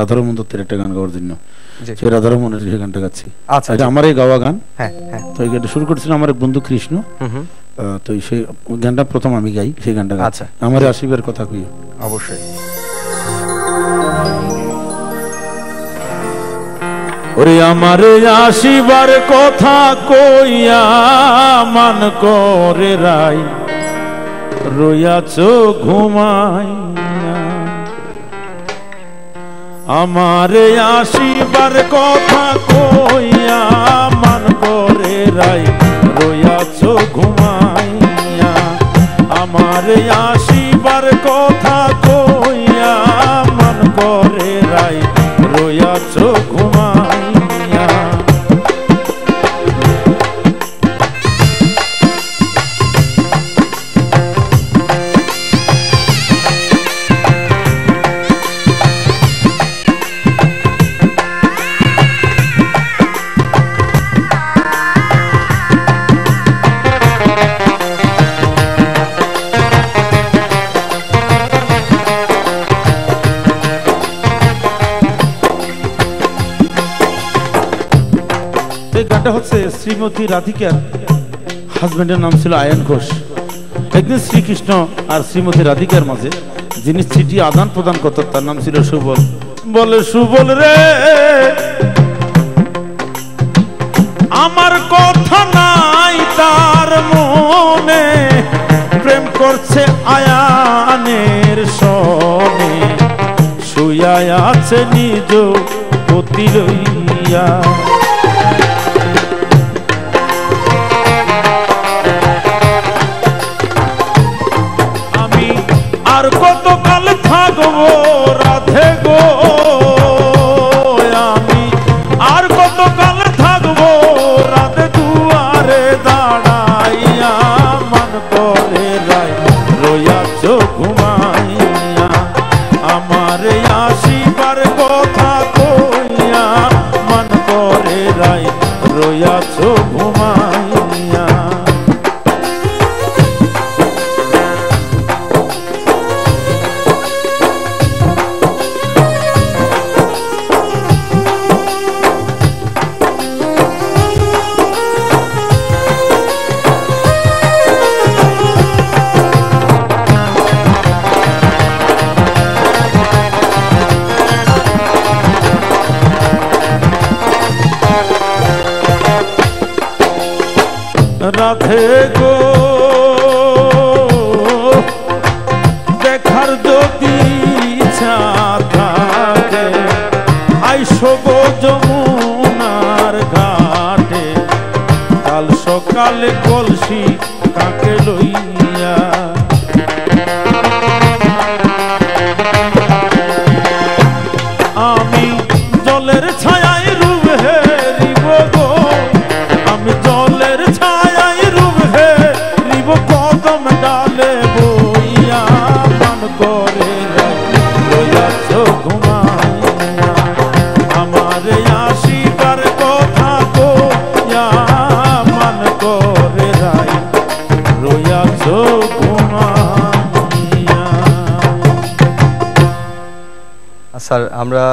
রাধারমণের একটা গান গাওয়ার জন্য সেই রাধারমণের সেই গানটা গাচ্ছি। আচ্ছা, এটা আমারই গাওয়া গান। হ্যাঁ হ্যাঁ। তো এই গানটা শুরু করেছিলাম আমার এক বন্ধু কৃষ্ণ। তো সেই গানটা প্রথম আমি গাই, সেই গানটা গাচ্ছি। আমার আসিবার কথা কইও। অবশ্যই। ওরে আমারে আসিবার কথা কইয়া মান করে রাই রইয়াছো ঘুমাইয়া। আমারে আসিবার কথা কইয়া মান করে রাই রইয়াছো ঘুমাইয়া। আমারে আসিবার কথা কইয়া মান করে রাই রইয়াছো ঘুমাইয়া। এই গানটা হচ্ছে শ্রীমতী রাধিকার হাজবেন্ডের নাম ছিল আয়ন ঘোষ। একদিন শ্রীকৃষ্ণ আর শ্রীমতী রাধিকার মাঝে যিনি চিঠি আদান প্রদান করত তার নাম ছিল সুবল। বলে সুবল রে আমার কথা নাই তার মনে, প্রেম করছে আয়ানের সনে, শুইয়া আছে নিজ পতি লইয়া। আর কতকাল থাকবো রাধে গো, আমি আর কতকাল থাকবো রাধে দুয়ারে দাঁড়াইয়া। মান করে রাই রইয়াছো ঘুমাইয়া। আমারে আসিবার কথা কইয়া মান করে রাই রইয়াছো ঘুমাইয়া। রাধে গো দেখার যদি ইচ্ছা থাকে আইসো গো যমুনার ঘাটে, কাল সকালে কলসি কাকে লইয়া। আমি জলের ছায়ায় রূপ হেরিব গো, আমি জলের ছায়ায় রূপ হেরিব কদম ডালে বইয়া। মান করে রইয়াছো ঘুমাইয়া। আমারে আসিবার কথা কইয়া মান করে রাই রইয়াছো ঘুমাইয়া। স্যার আমরা